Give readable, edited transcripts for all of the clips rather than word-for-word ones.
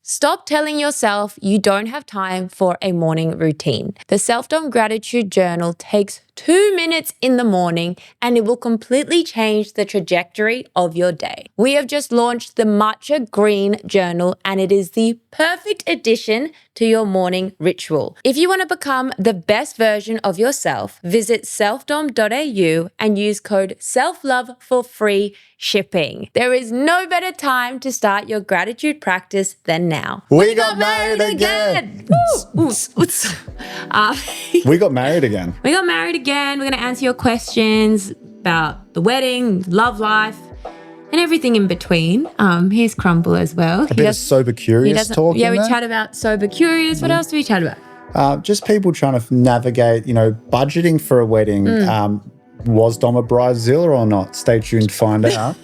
Stop telling yourself you don't have time for a morning routine. The Self-Dom Gratitude Journal takes 2 minutes in the morning and it will completely change the trajectory of your day. We have just launched the Matcha Green Journal and it is the perfect addition to your morning ritual. If you want to become the best version of yourself, visit selfdom.au and use code SELFLOVE for free shipping. There is no better time to start your gratitude practice than now. We got married again. We got married again. We got married again. We're going to answer your questions about the wedding, love life, and everything in between. Here's Crumble as well. A bit of sober curious talk. Yeah, we chat about sober curious. What else do we chat about? Just people trying to navigate, budgeting for a wedding. Was Dom a bridezilla or not? Stay tuned to find out.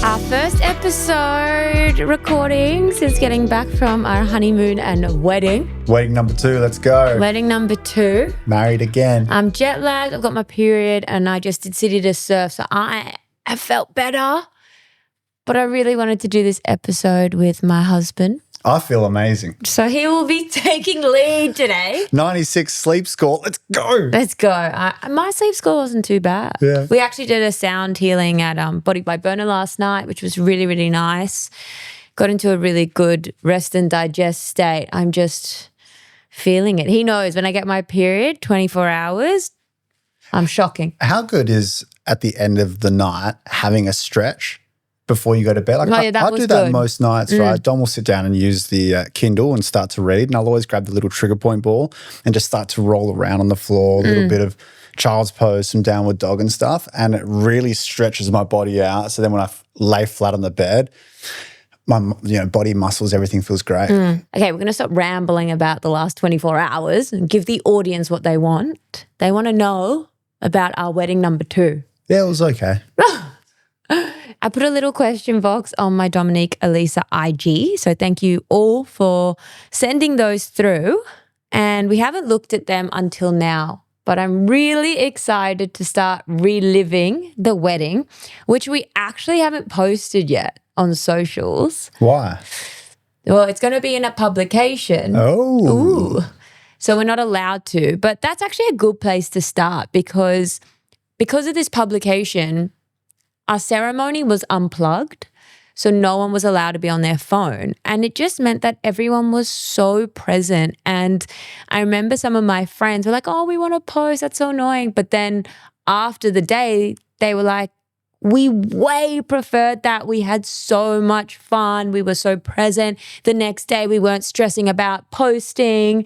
Our first episode recording since getting back from our honeymoon and wedding. Wedding number 2, let's go. Wedding number 2. Married again. I'm jet lagged, I've got my period and I just did city to surf. So I felt better, but I really wanted to do this episode with my husband. I feel amazing. So he will be taking lead today. 96 sleep score. Let's go. Let's go. My sleep score wasn't too bad. Yeah. We actually did a sound healing at Body by Burner last night, which was really, really nice. Got into a really good rest and digest state. I'm just feeling it. He knows when I get my period, 24 hours, I'm shocking. How good is at the end of the night having a stretch before you go to bed? I do that most nights, right? Dom will sit down and use the Kindle and start to read, and I'll always grab the little trigger point ball and just start to roll around on the floor, a little bit of child's pose, some downward dog and stuff, and it really stretches my body out. So then when I lay flat on the bed, my body muscles, everything feels great. Okay, we're going to stop rambling about the last 24 hours and give the audience what they want. They want to know about our wedding number 2. Yeah, it was okay. I put a little question box on my Dominique Elisa IG. So thank you all for sending those through. And we haven't looked at them until now, but I'm really excited to start reliving the wedding, which we actually haven't posted yet on socials. Why? Well, it's going to be in a publication. Oh. Ooh. So we're not allowed to. But that's actually a good place to start because of this publication, our ceremony was unplugged, so no one was allowed to be on their phone. And it just meant that everyone was so present. And I remember some of my friends were like, oh, we want to post. That's so annoying. But then after the day, they were like, we way preferred that. We had so much fun. We were so present. The next day, we weren't stressing about posting.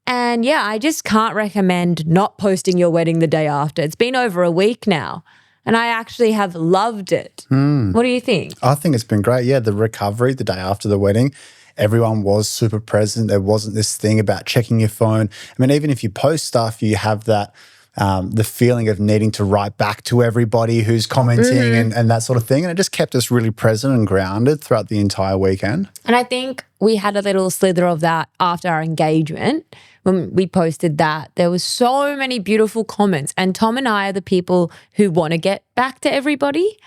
And yeah, I just can't recommend not posting your wedding the day after. It's been over a week now. And I actually have loved it. What do you think? I think it's been great. Yeah, the recovery the day after the wedding, everyone was super present. There wasn't this thing about checking your phone. I mean, even if you post stuff, you have that the feeling of needing to write back to everybody who's commenting and that sort of thing. And it just kept us really present and grounded throughout the entire weekend. And I think we had a little slither of that after our engagement. When we posted that, there was so many beautiful comments. And Tom and I are the people who want to get back to everybody.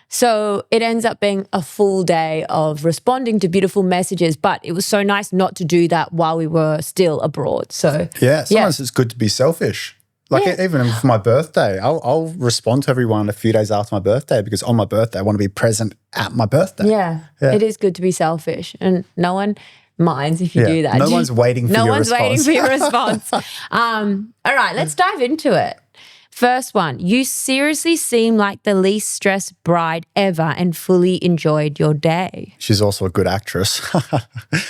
So it ends up being a full day of responding to beautiful messages. But it was so nice not to do that while we were still abroad. So yeah, sometimes it's good to be selfish. Like even for my birthday, I'll respond to everyone a few days after my birthday because on my birthday, I want to be present at my birthday. Yeah, it is good to be selfish and no one minds if you do that. No one's waiting for your response. No one's waiting for your response. All right, let's dive into it. First one, you seriously seem like the least stressed bride ever and fully enjoyed your day. She's also a good actress.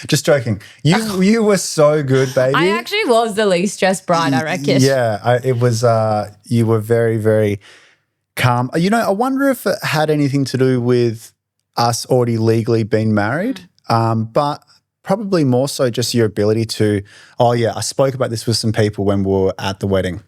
Just joking. You were so good, baby. I actually was the least stressed bride, I reckon. Yeah, it was, you were very, very calm. I wonder if it had anything to do with us already legally being married, but probably more so just your ability to, I spoke about this with some people when we were at the wedding.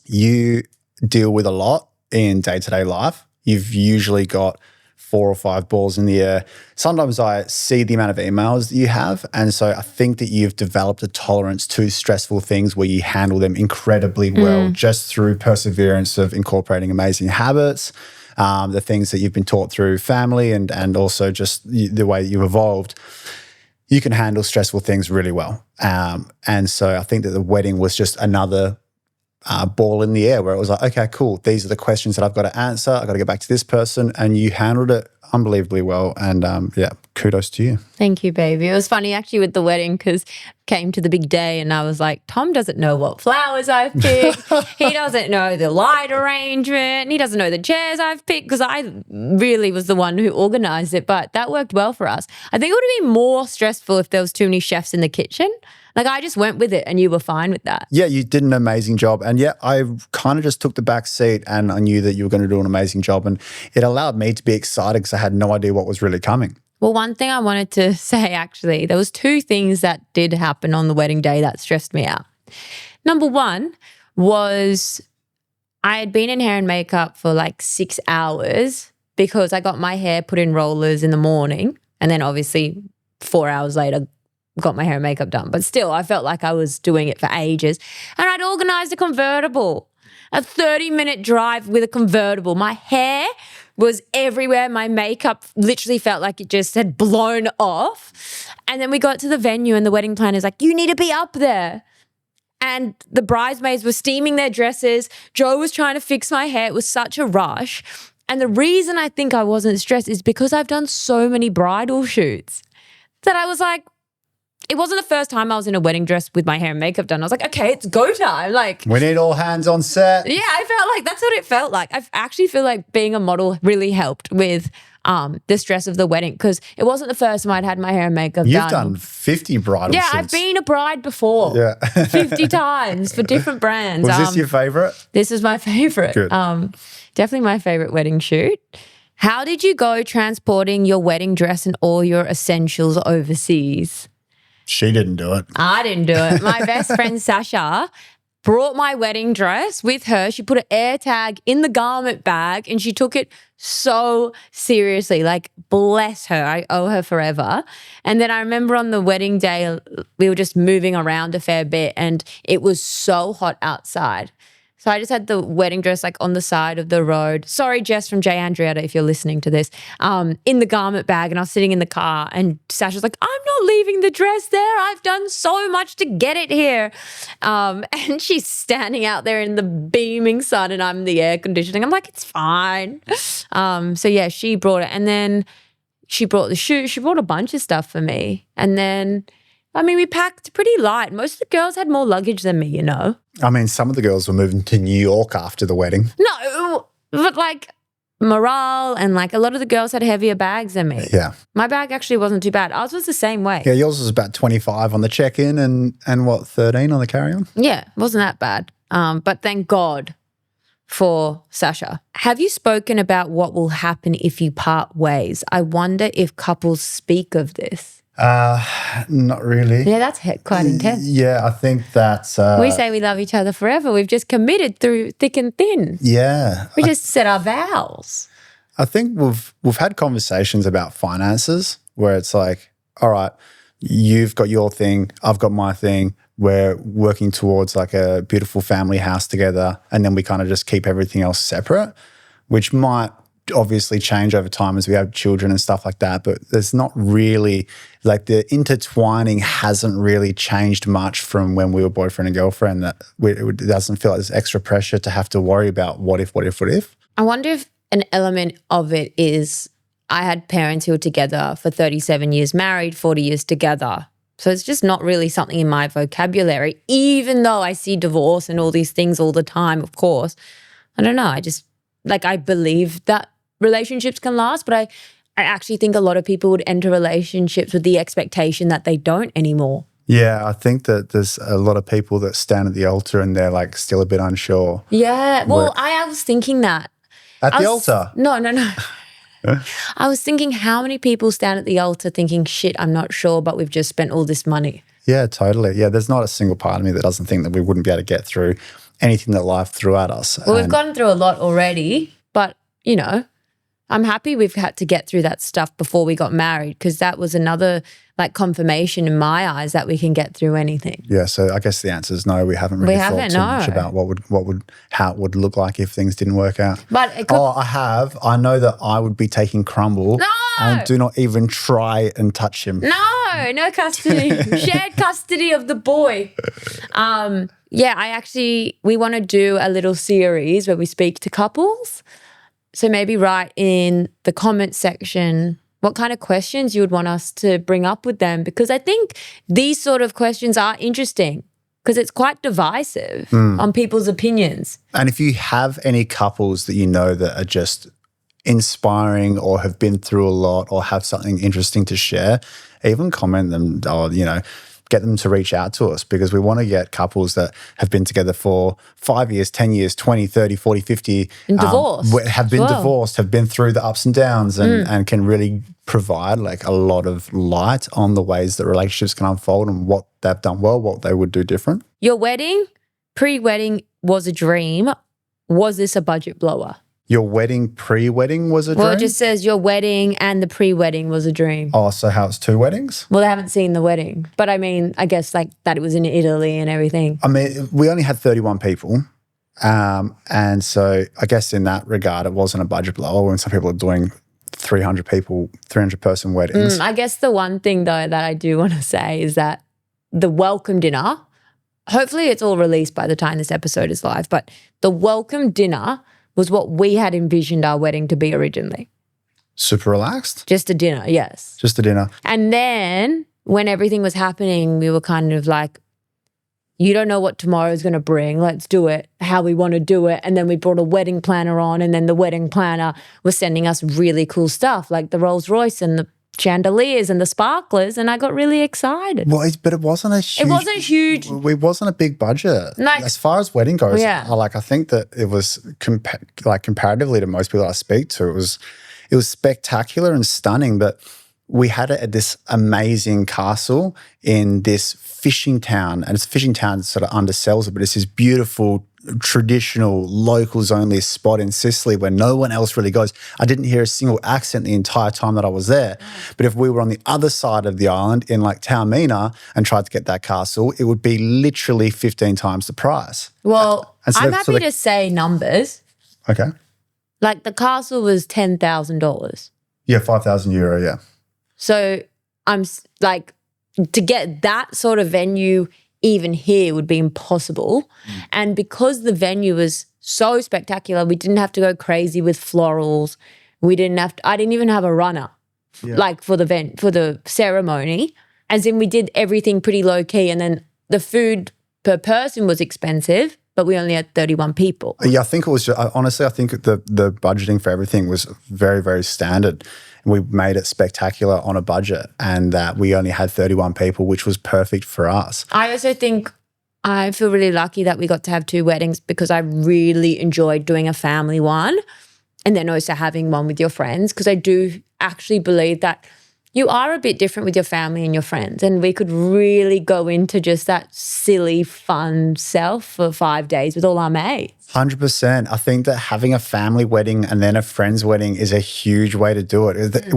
You deal with a lot in day-to-day life. You've usually got 4 or 5 balls in the air. Sometimes I see the amount of emails that you have, and so I think that you've developed a tolerance to stressful things where you handle them incredibly well just through perseverance of incorporating amazing habits, the things that you've been taught through family and also just the way you've evolved, you can handle stressful things really well. And so I think that the wedding was just another ball in the air where it was like, okay, cool. These are the questions that I've got to answer. I've got to get back to this person. And you handled it unbelievably well. And yeah, kudos to you. Thank you, baby. It was funny actually with the wedding because came to the big day and I was like, Tom doesn't know what flowers I've picked. He doesn't know the light arrangement. He doesn't know the chairs I've picked because I really was the one who organized it. But that worked well for us. I think it would have been more stressful if there was too many chefs in the kitchen. Like I just went with it and you were fine with that. Yeah, you did an amazing job. And yeah, I kind of just took the back seat and I knew that you were going to do an amazing job. And it allowed me to be excited because I had no idea what was really coming. Well, one thing I wanted to say actually, there was two things that did happen on the wedding day that stressed me out. Number one was I had been in hair and makeup for like 6 hours because I got my hair put in rollers in the morning and then obviously 4 hours later got my hair and makeup done. But still, I felt like I was doing it for ages. And I'd organised a convertible, a 30-minute drive with a convertible. My hair was everywhere. My makeup literally felt like it just had blown off. And then we got to the venue and the wedding planner's like, you need to be up there. And the bridesmaids were steaming their dresses. Joe was trying to fix my hair. It was such a rush. And the reason I think I wasn't stressed is because I've done so many bridal shoots that I was like, it wasn't the first time I was in a wedding dress with my hair and makeup done. I was like, okay, it's go time. Like, we need all hands on set. Yeah, I felt like that's what it felt like. I actually feel like being a model really helped with the stress of the wedding because it wasn't the first time I'd had my hair and makeup done. You've done 50 bridal shoots. Yeah, I've been a bride before. Yeah. 50 times for different brands. Was this your favourite? This is my favourite. Good. Definitely my favourite wedding shoot. How did you go transporting your wedding dress and all your essentials overseas? She didn't do it. I didn't do it. My best friend Sasha brought my wedding dress with her. She put an air tag in the garment bag and she took it so seriously. Like, bless her. I owe her forever. And then I remember on the wedding day, we were just moving around a fair bit and it was so hot outside. So I just had the wedding dress like on the side of the road. Sorry, Jess from J. Andrietta, if you're listening to this, in the garment bag. And I was sitting in the car and Sasha's like, I'm not leaving the dress there. I've done so much to get it here. And she's standing out there in the beaming sun and I'm in the air conditioning. I'm like, it's fine. So yeah, she brought it. And then she brought the shoe. She brought a bunch of stuff for me. And then, I mean, we packed pretty light. Most of the girls had more luggage than me, you know. I mean, some of the girls were moving to New York after the wedding. No, but like morale and like a lot of the girls had heavier bags than me. Yeah. My bag actually wasn't too bad. Ours was the same way. Yeah, yours was about 25 on the check-in and what, 13 on the carry-on? Yeah, it wasn't that bad. But thank God for Sasha. Have you spoken about what will happen if you part ways? I wonder if couples speak of this. Not really. Yeah, that's quite intense. Yeah, I think that's... we say we love each other forever. We've just committed through thick and thin. Yeah. We just said our vows. I think we've had conversations about finances where it's like, all right, you've got your thing, I've got my thing. We're working towards like a beautiful family house together and then we kind of just keep everything else separate, which might obviously change over time as we have children and stuff like that, but there's not really, like the intertwining hasn't really changed much from when we were boyfriend and girlfriend, that it doesn't feel like there's extra pressure to have to worry about what if. I wonder if an element of it is I had parents who were together for 37 years married, 40 years together. So it's just not really something in my vocabulary, even though I see divorce and all these things all the time, of course. I don't know. I believe that relationships can last, but I actually think a lot of people would enter relationships with the expectation that they don't anymore. Yeah, I think that there's a lot of people that stand at the altar and they're like still a bit unsure. Yeah, well, I was thinking that. At the altar? No. I was thinking how many people stand at the altar thinking, shit, I'm not sure, but we've just spent all this money. Yeah, totally. Yeah, there's not a single part of me that doesn't think that we wouldn't be able to get through anything that life threw at us. Well, we've gone through a lot already, but, you know, I'm happy we've had to get through that stuff before we got married, because that was another like confirmation in my eyes that we can get through anything. Yeah, so I guess the answer is no. We haven't really thought too much about how it would look like if things didn't work out. But I have. I know that I would be taking Crumble. No! And do not even try and touch him. No custody. Shared custody of the boy. We want to do a little series where we speak to couples. So maybe write in the comment section what kind of questions you would want us to bring up with them, because I think these sort of questions are interesting because it's quite divisive on people's opinions. And if you have any couples that you know that are just inspiring or have been through a lot or have something interesting to share, even comment them or, get them to reach out to us, because we want to get couples that have been together for 5 years, 10 years, 20, 30, 40, 50. And divorced. Have been divorced, have been through the ups and downs and can really provide like a lot of light on the ways that relationships can unfold and what they've done well, what they would do different. Your wedding, pre-wedding was a dream. Was this a budget blower? Your wedding, pre-wedding was a dream? Well, it just says your wedding and the pre-wedding was a dream. Oh, so how it's 2 weddings? Well, they haven't seen the wedding. But I mean, I guess like that it was in Italy and everything. I mean, we only had 31 people. And so I guess in that regard, it wasn't a budget blower when some people are doing 300 person weddings. I guess the one thing though that I do want to say is that the welcome dinner, hopefully it's all released by the time this episode is live, but the welcome dinner was what we had envisioned our wedding to be originally. Super relaxed? Just a dinner, yes. Just a dinner. And then when everything was happening, we were kind of like, you don't know what tomorrow's going to bring. Let's do it how we want to do it. And then we brought a wedding planner on, and then the wedding planner was sending us really cool stuff like the Rolls Royce and the chandeliers and the sparklers, and I got really excited. Well, but it wasn't a huge. It wasn't huge. It wasn't a big budget. Like, as far as wedding goes, yeah. I think that it was comparatively to most people I speak to, it was spectacular and stunning. But we had it at this amazing castle in this fishing town, and it's a fishing town that sort of undersells it, but it's this beautiful traditional locals only spot in Sicily where no one else really goes. I didn't hear a single accent the entire time that I was there. But if we were on the other side of the island in like Taormina and tried to get that castle, it would be literally 15 times the price. Well, so I'm happy to say numbers. Okay. Like the castle was $10,000. Yeah, €5,000, yeah. So I'm like, to get that sort of venue even here would be impossible. And because the venue was so spectacular, we didn't have to go crazy with florals. I didn't even have a runner like for the ceremony. As in we did everything pretty low key, and then the food per person was expensive, but we only had 31 people. Yeah, I think it was honestly, I think the budgeting for everything was very, very standard. We made it spectacular on a budget, and that we only had 31 people, which was perfect for us. I also think I feel really lucky that we got to have 2 weddings, because I really enjoyed doing a family one and then also having one with your friends, because I do actually believe that you are a bit different with your family and your friends, and we could really go into just that silly, fun self for 5 days with all our mates. 100%. I think that having a family wedding and then a friend's wedding is a huge way to do it. It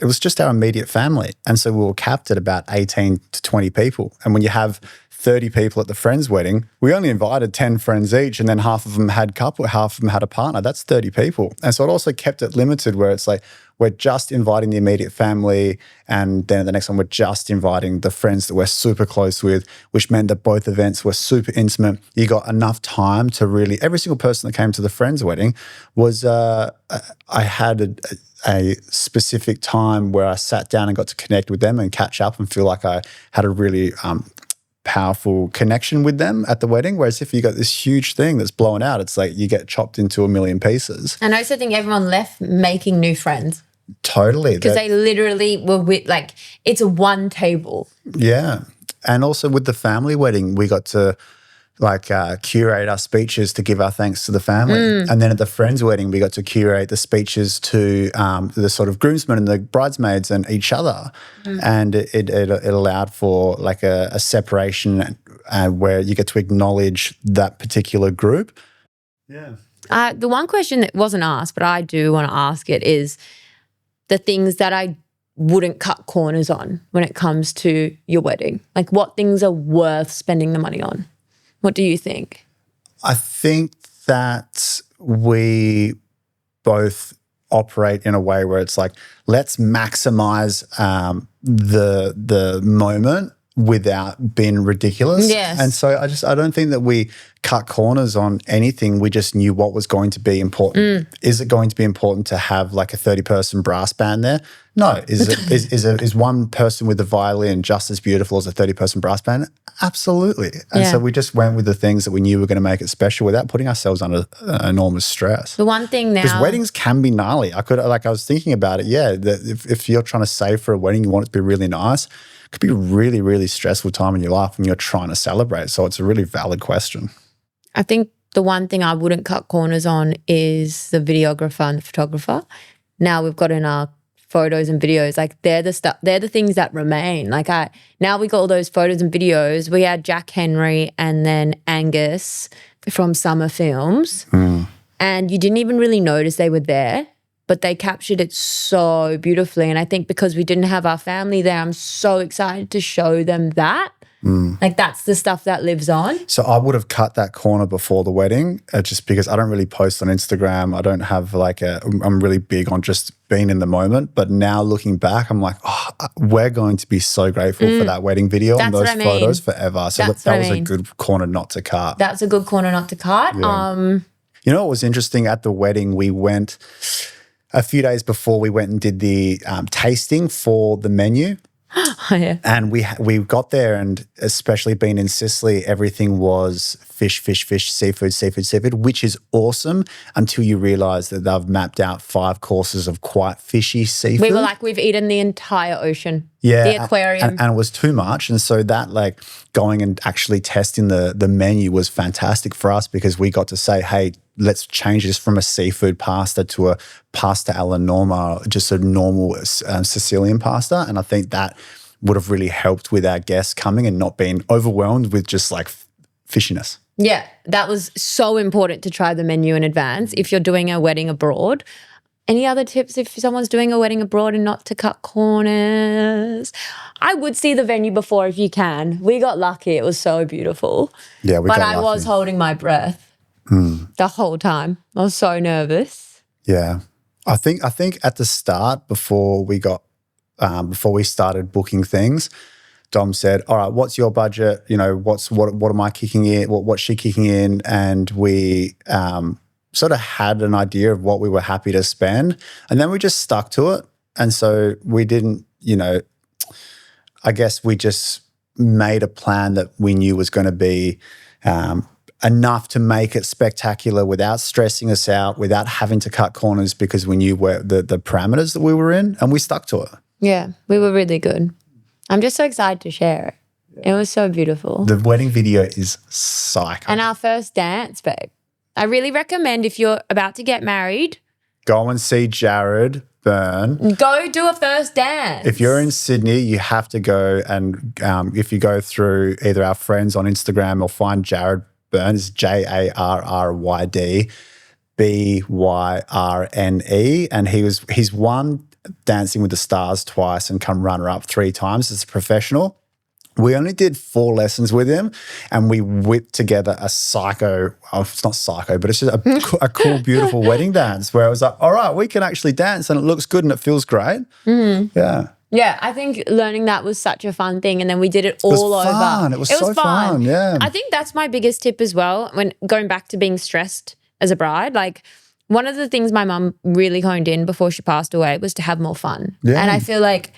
was just our immediate family, and so we were capped at about 18 to 20 people. And when you have 30 people at the friend's wedding, we only invited 10 friends each, and then half of them had a partner. That's 30 people. And so it also kept it limited, where it's like we're just inviting the immediate family, and then at the next one we're just inviting the friends that we're super close with, which meant that both events were super intimate. You got enough time to really, every single person that came to the friend's wedding was, I had a specific time where I sat down and got to connect with them and catch up and feel like I had a really powerful connection with them at the wedding. Whereas if you got this huge thing that's blown out, it's like you get chopped into a million pieces. And I also think everyone left making new friends. Totally. Because they literally were with, like, it's a one table. Yeah. And also with the family wedding, we got to curate our speeches to give our thanks to the family. And then at the friend's wedding, we got to curate the speeches to the sort of groomsmen and the bridesmaids and each other. And it allowed for like a separation where you get to acknowledge that particular group. Yeah. The one question that wasn't asked, but I do want to ask it, is the things that I wouldn't cut corners on when it comes to your wedding. Like, what things are worth spending the money on? What do you think? I think that we both operate in a way where it's like, let's maximize the moment without being ridiculous. Yes. And so I don't think that we cut corners on anything. We just knew what was going to be important. Is it going to be important to have like a 30-person brass band there? No. Is one person with the violin just as beautiful as a 30-person brass band? Absolutely. And so we just went with the things that we knew were going to make it special without putting ourselves under enormous stress. The one thing now, because weddings can be gnarly. I was thinking about it. Yeah, that if you're trying to save for a wedding, you want it to be really nice. It could be a really, really stressful time in your life when you're trying to celebrate. So it's a really valid question. I think the one thing I wouldn't cut corners on is the videographer and the photographer. Now we've got in our photos and videos, like they're the things that remain. Like now we got all those photos and videos. We had Jack Henry and then Angus from Summer Films, and you didn't even really notice they were there, but they captured it so beautifully. And I think because we didn't have our family there, I'm so excited to show them that. Like, that's the stuff that lives on. So I would have cut that corner before the wedding, just because I don't really post on Instagram. I don't have I'm really big on just being in the moment. But now looking back, I'm like, we're going to be so grateful for that wedding video and those photos forever. So that was a good corner not to cut. That's a good corner not to cut. Yeah. You know what was interesting at the wedding? We went a few days before, we went and did the tasting for the menu. Yeah. And we got there, and especially being in Sicily, everything was fish, seafood, which is awesome until you realise that they've mapped out 5 courses of quite fishy seafood. We were like, we've eaten the entire ocean. Yeah. The aquarium. And it was too much. And so that, like, going and actually testing the menu was fantastic for us, because we got to say, hey, let's change this from a seafood pasta to a pasta alla norma, just a normal Sicilian pasta. And I think that would have really helped with our guests coming and not being overwhelmed with just like fishiness. Yeah, that was so important to try the menu in advance if you're doing a wedding abroad. Any other tips if someone's doing a wedding abroad and not to cut corners? I would see the venue before if you can. We got lucky. It was so beautiful. Yeah, But I was holding my breath the whole time. I was so nervous. Yeah. I think at the start, before we started booking things, Dom said, all right, what's your budget? You know, what am I kicking in? What's she kicking in? And we sort of had an idea of what we were happy to spend. And then we just stuck to it. And so we didn't, I guess we just made a plan that we knew was going to be enough to make it spectacular without stressing us out, without having to cut corners, because we knew where the parameters that we were in, and we stuck to it. Yeah, we were really good. I'm just so excited to share it. It was so beautiful. The wedding video is psycho. And our first dance, babe. I really recommend, if you're about to get married, go and see Jared Byrne. Go do a first dance. If you're in Sydney, you have to go, and if you go through either our friends on Instagram or find Jared Byrne, it's JARRYD BYRNE, and he's won Dancing with the Stars twice and come runner-up 3 times as a professional. We only did 4 lessons with him, and we whipped together a psycho, it's not psycho, but it's just a cool, beautiful wedding dance where I was like, all right, we can actually dance and it looks good and it feels great. Yeah. Yeah, I think learning that was such a fun thing, and then we did it all over. It was so fun, yeah. I think that's my biggest tip as well, when going back to being stressed as a bride. Like, one of the things my mum really honed in before she passed away was to have more fun. Yeah. And I feel like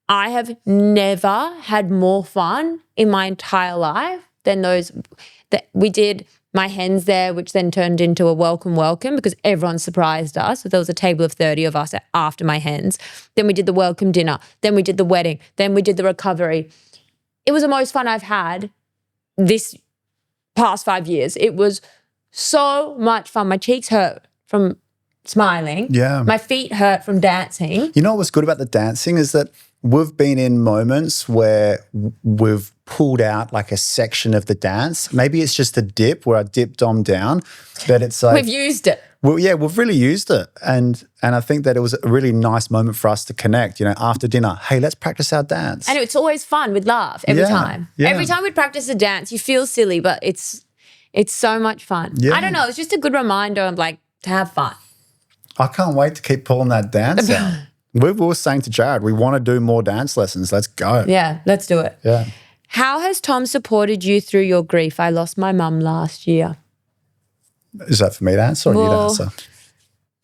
I have never had more fun in my entire life than those that we did. My hens there, which then turned into a welcome because everyone surprised us. So there was a table of 30 of us after my hens. Then we did the welcome dinner. Then we did the wedding. Then we did the recovery. It was the most fun I've had this past 5 years. It was so much fun. My cheeks hurt from smiling. Yeah. My feet hurt from dancing. You know what was good about the dancing is that we've been in moments where we've pulled out like a section of the dance. Maybe it's just a dip where I dip Dom down, but it's like We've used it. well, yeah, we've really used it, and I think that it was a really nice moment for us to connect. You know, after dinner, hey, let's practice our dance. And it's always fun. We'd laugh every time. Yeah. Every time we'd practice a dance, you feel silly, but it's so much fun. Yeah. I don't know. It's just a good reminder of like to have fun. I can't wait to keep pulling that dance out. We were saying to Jared, we want to do more dance lessons. Let's go. Yeah, let's do it. Yeah. How has Tom supported you through your grief? I lost my mum last year. Is that for me to answer or you to Well, answer?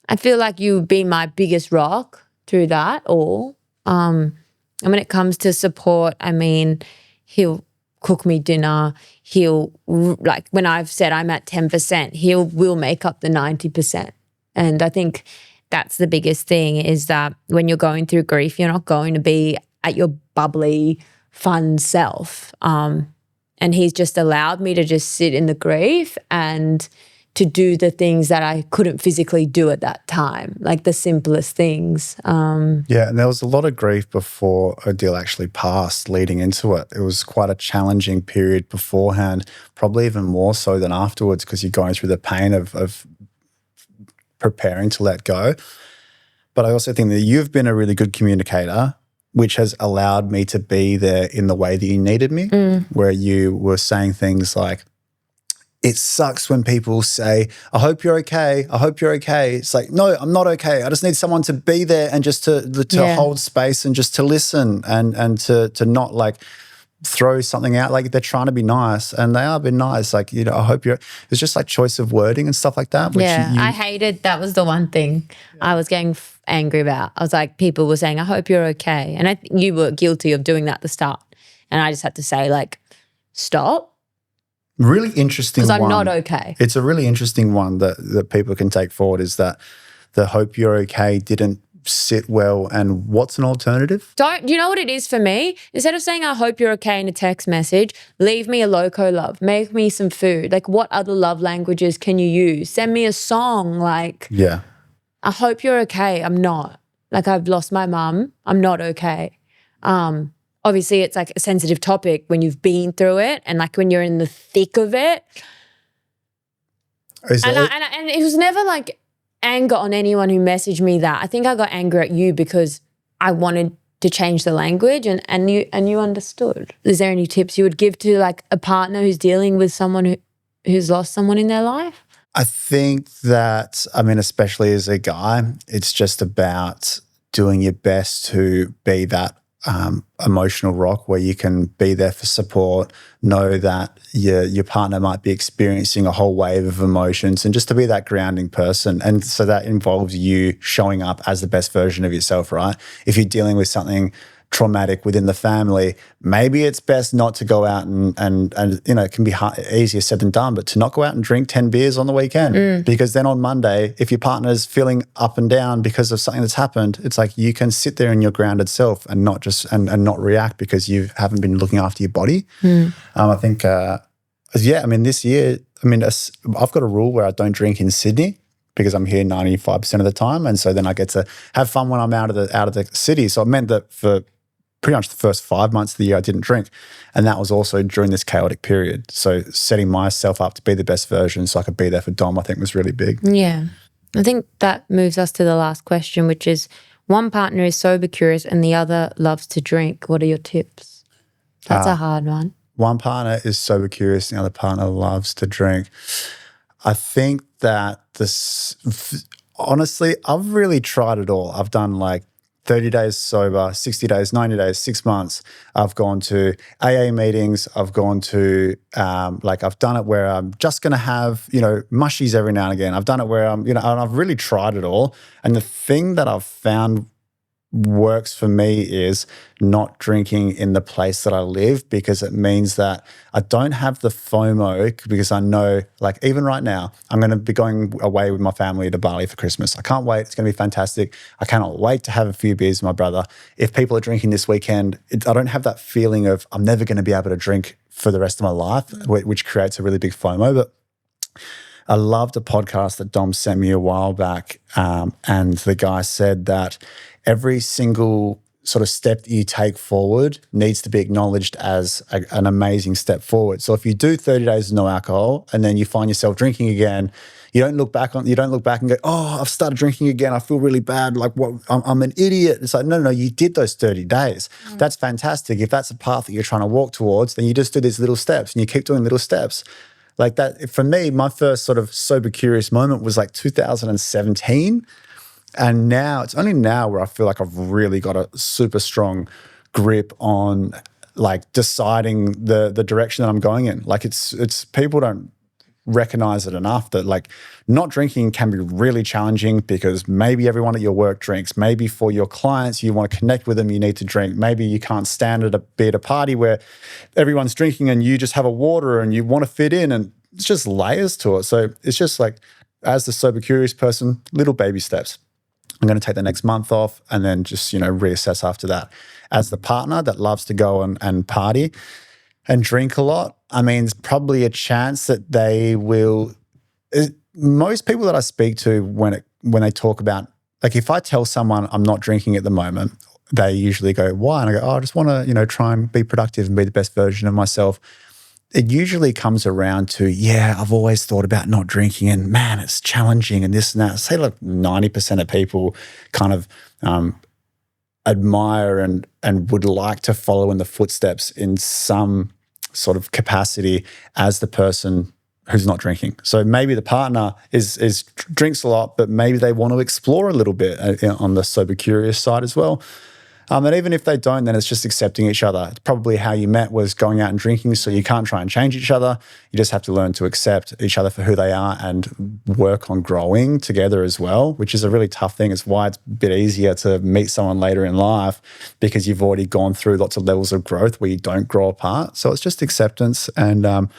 I feel like you've been my biggest rock through that all. And when it comes to support, I mean, he'll cook me dinner. He'll, like when I've said I'm at 10%, will make up the 90%. And I think that's the biggest thing is that when you're going through grief, you're not going to be at your bubbly, fun self. And he's just allowed me to just sit in the grief and to do the things that I couldn't physically do at that time, like the simplest things. Yeah, and there was a lot of grief before Odile actually passed leading into it. It was quite a challenging period beforehand, probably even more so than afterwards because you're going through the pain of preparing to let go. But I also think that you've been a really good communicator, which has allowed me to be there in the way that you needed me, where you were saying things like, it sucks when people say, I hope you're okay. I hope you're okay. It's like, no, I'm not okay. I just need someone to be there and just to hold space and just to listen and to not like throw something out. Like they're trying to be nice and they are being nice. Like, you know, I hope you're, it's just like choice of wording and stuff like that. Which I hated, that was the one thing I was getting angry about. I was like, people were saying, I hope you're okay. And I think you were guilty of doing that at the start. And I just had to say like, stop. Really interesting one. Because I'm not okay. It's a really interesting one that people can take forward is that the hope you're okay didn't sit well and what's an alternative? You know what it is for me? Instead of saying I hope you're okay in a text message, leave me a loco love, make me some food. Like what other love languages can you use? Send me a song like I hope you're okay. I'm not. Like I've lost my mum. I'm not okay. Obviously, it's like a sensitive topic when you've been through it and like when you're in the thick of it. And it was never like anger on anyone who messaged me that. I think I got angry at you because I wanted to change the language and you understood. Is there any tips you would give to like a partner who's dealing with someone who's lost someone in their life? I think that, I mean, especially as a guy, it's just about doing your best to be that emotional rock where you can be there for support, know that your partner might be experiencing a whole wave of emotions and just to be that grounding person. And so that involves you showing up as the best version of yourself, right? If you're dealing with something traumatic within the family, maybe it's best not to go out and you know, it can be easier said than done, but to not go out and drink 10 beers on the weekend because then on Monday, if your partner's feeling up and down because of something that's happened, it's like you can sit there in your grounded self and not just and not react because you haven't been looking after your body. I think, I mean, this year, I mean, I've got a rule where I don't drink in Sydney because I'm here 95% of the time, and so then I get to have fun when I'm out of the city. So it meant that for pretty much the first 5 months of the year, I didn't drink. And that was also during this chaotic period. So setting myself up to be the best version so I could be there for Dom, I think was really big. Yeah. I think that moves us to the last question, which is one partner is sober curious and the other loves to drink. What are your tips? That's a hard one. One partner is sober curious and the other partner loves to drink. I think that honestly, I've really tried it all. I've done like 30 days sober, 60 days, 90 days, 6 months. I've gone to AA meetings. I've gone to, I've done it where I'm just going to have, you know, mushies every now and again. I've done it where I'm, you know, and I've really tried it all. And the thing that I've found works for me is not drinking in the place that I live because it means that I don't have the FOMO because I know, like even right now, I'm going to be going away with my family to Bali for Christmas. I can't wait. It's going to be fantastic. I cannot wait to have a few beers with my brother. If people are drinking this weekend, I don't have that feeling of I'm never going to be able to drink for the rest of my life, which creates a really big FOMO. But I loved a podcast that Dom sent me a while back, and the guy said that every single sort of step that you take forward needs to be acknowledged as an amazing step forward. So if you do 30 days of no alcohol and then you find yourself drinking again, you don't look back and go, oh, I've started drinking again. I feel really bad. Like, what? I'm an idiot. It's like, no, you did those 30 days. That's fantastic. If that's a path that you're trying to walk towards, then you just do these little steps and you keep doing little steps. Like that, for me, my first sort of sober curious moment was like 2017. And now, it's only now where I feel like I've really got a super strong grip on like deciding the direction that I'm going in. Like it's people don't recognize it enough that like not drinking can be really challenging because maybe everyone at your work drinks. Maybe for your clients, you want to connect with them, you need to drink. Maybe you can't stand be at a party where everyone's drinking and you just have a water and you want to fit in, and it's just layers to it. So it's just like, as the sober curious person, little baby steps. I'm going to take the next month off and then just, reassess after that. As the partner that loves to go and party and drink a lot, I mean, there's probably a chance that they will. Most people that I speak to when they talk about, like, if I tell someone I'm not drinking at the moment, they usually go, why? And I go, oh, I just want to, try and be productive and be the best version of myself. It usually comes around to, yeah, I've always thought about not drinking and man, it's challenging and this and that. Say like 90% of people kind of admire and would like to follow in the footsteps in some sort of capacity as the person who's not drinking. So maybe the partner is drinks a lot, but maybe they want to explore a little bit on the sober curious side as well. And even if they don't, then it's just accepting each other. It's probably how you met was going out and drinking, so you can't try and change each other. You just have to learn to accept each other for who they are and work on growing together as well, which is a really tough thing. It's why it's a bit easier to meet someone later in life because you've already gone through lots of levels of growth where you don't grow apart. So it's just acceptance and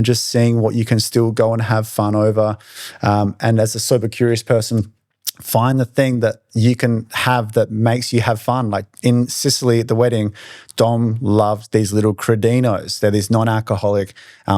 just seeing what you can still go and have fun over. And as a sober curious person, find the thing that you can have that makes you have fun. Like in Sicily at the wedding, Dom loved these little credinos. They're these non-alcoholic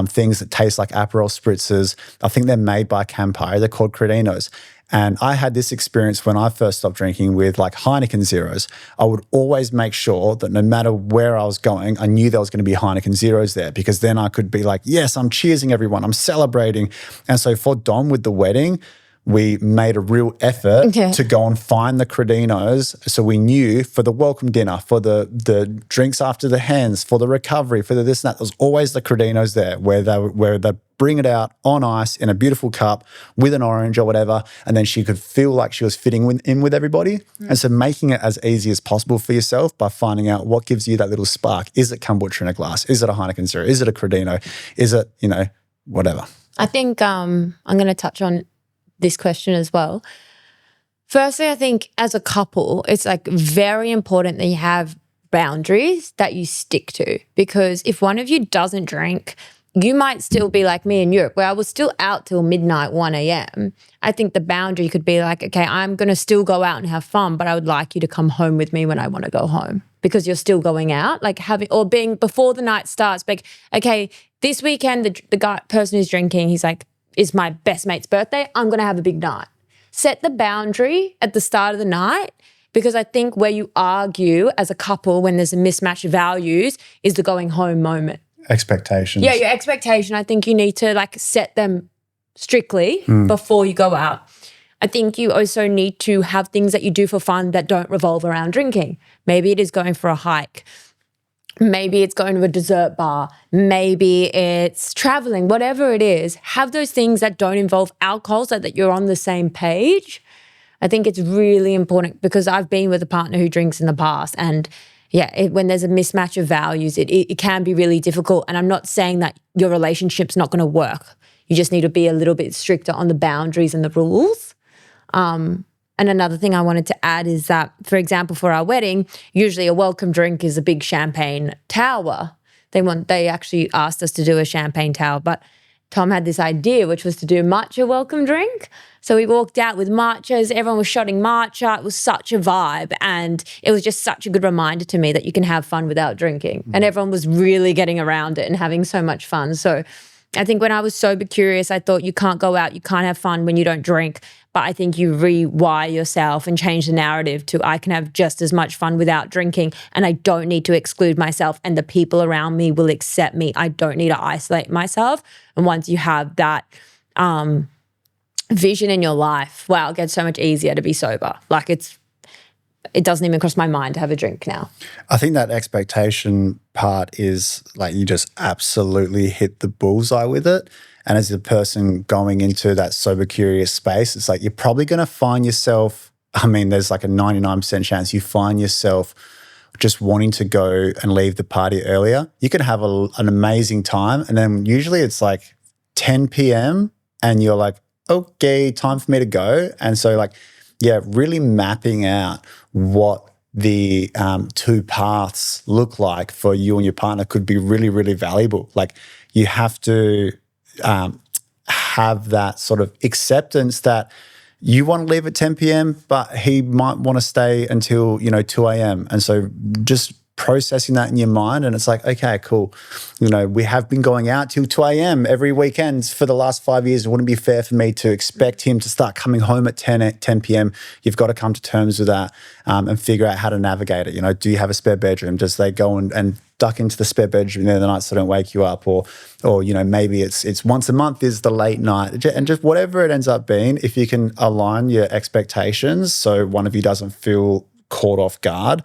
things that taste like Aperol spritzers. I think they're made by Campari. They're called credinos. And I had this experience when I first stopped drinking with like Heineken Zeros. I would always make sure that no matter where I was going, I knew there was going to be Heineken Zeros there because then I could be like, yes, I'm cheersing everyone. I'm celebrating. And so for Dom with the wedding, we made a real effort to go and find the credinos. So we knew for the welcome dinner, for the drinks after the hands, for the recovery, for the this and that, there's always the credinos there where they bring it out on ice in a beautiful cup with an orange or whatever, and then she could feel like she was fitting in with everybody. And so making it as easy as possible for yourself by finding out what gives you that little spark. Is it kombucha in a glass? Is it a Heineken Zero? Is it a credino? Is it, whatever? I think I'm going to touch on this question as well. Firstly, I think as a couple, it's like very important that you have boundaries that you stick to, because if one of you doesn't drink, you might still be like me in Europe where I was still out till midnight, 1 a.m. I think the boundary could be like, okay, I'm going to still go out and have fun, but I would like you to come home with me when I want to go home because you're still going out, like having, or being before the night starts, like, okay, this weekend, the person who's drinking, he's like, is my best mate's birthday, I'm going to have a big night. Set the boundary at the start of the night, because I think where you argue as a couple when there's a mismatch of values is the going home moment. Expectations. Yeah, your expectation. I think you need to like set them strictly before you go out. I think you also need to have things that you do for fun that don't revolve around drinking. Maybe it is going for a hike. Maybe it's going to a dessert bar. Maybe it's traveling, whatever it is. Have those things that don't involve alcohol so that you're on the same page. I think it's really important because I've been with a partner who drinks in the past, and when there's a mismatch of values, it can be really difficult. And I'm not saying that your relationship's not going to work. You just need to be a little bit stricter on the boundaries and the rules. And another thing I wanted to add is that, for example, for our wedding, usually a welcome drink is a big champagne tower. They actually asked us to do a champagne tower, but Tom had this idea, which was to do matcha welcome drink. So we walked out with matchas. Everyone was shotting matcha. It was such a vibe. And it was just such a good reminder to me that you can have fun without drinking. And everyone was really getting around it and having so much fun. So I think when I was sober curious, I thought you can't go out, you can't have fun when you don't drink. But I think you rewire yourself and change the narrative to I can have just as much fun without drinking and I don't need to exclude myself and the people around me will accept me. I don't need to isolate myself. And once you have that vision in your life, wow, it gets so much easier to be sober. Like it doesn't even cross my mind to have a drink now. I think that expectation part is like you just absolutely hit the bullseye with it. And as a person going into that sober curious space, it's like you're probably going to find yourself, I mean, there's like a 99% chance you find yourself just wanting to go and leave the party earlier. You can have an amazing time and then usually it's like 10 p.m. and you're like, okay, time for me to go. And so like, yeah, really mapping out what the two paths look like for you and your partner could be really, really valuable. Like you have to have that sort of acceptance that you want to leave at 10 p.m., but he might want to stay until, 2 a.m. And so just processing that in your mind and it's like, okay, cool. We have been going out till 2 a.m. every weekend for the last 5 years. It wouldn't be fair for me to expect him to start coming home at 10 p.m. You've got to come to terms with that and figure out how to navigate it. Do you have a spare bedroom? Does they go and duck into the spare bedroom there the night so they don't wake you up? Or maybe it's once a month is the late night. And just whatever it ends up being, if you can align your expectations so one of you doesn't feel caught off guard,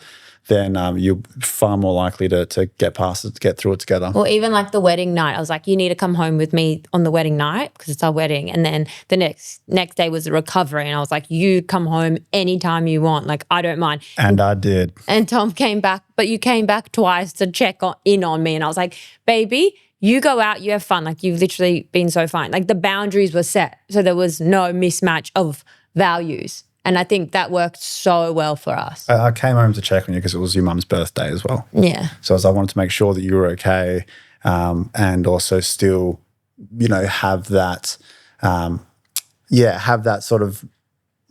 then you're far more likely to get past it, to get through it together. Or even like the wedding night, I was like, you need to come home with me on the wedding night because it's our wedding. And then the next day was the recovery. And I was like, you come home anytime you want. Like, I don't mind. And I did. And Tom came back, but you came back twice to check in on me. And I was like, baby, you go out, you have fun. Like, you've literally been so fine. Like, the boundaries were set. So there was no mismatch of values. And I think that worked so well for us. I came home to check on you because it was your mum's birthday as well. Yeah. So I wanted to make sure that you were okay and also still, have that, have that sort of,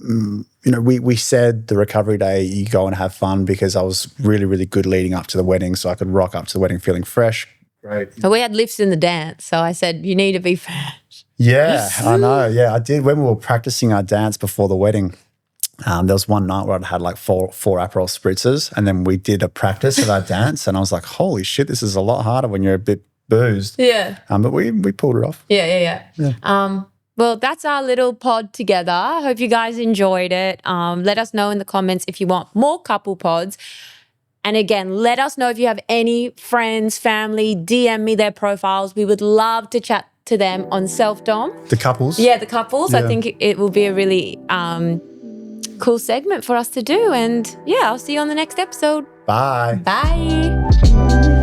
we said the recovery day, you go and have fun because I was really, really good leading up to the wedding so I could rock up to the wedding feeling fresh. Great. But we had lifts in the dance. So I said, you need to be fresh. Yeah, I know. Yeah, I did. When we were practicing our dance before the wedding, there was one night where I had like four Aperol spritzers and then we did a practice of our dance and I was like, holy shit, this is a lot harder when you're a bit boozed. Yeah. But we pulled it off. Yeah. Well, that's our little pod together. I hope you guys enjoyed it. Let us know in the comments if you want more couple pods. And again, let us know if you have any friends, family, DM me their profiles. We would love to chat to them on Self-Dom. The couples? Yeah, the couples. Yeah. I think it will be a really cool segment for us to do. And yeah, I'll see you on the next episode. Bye. Bye.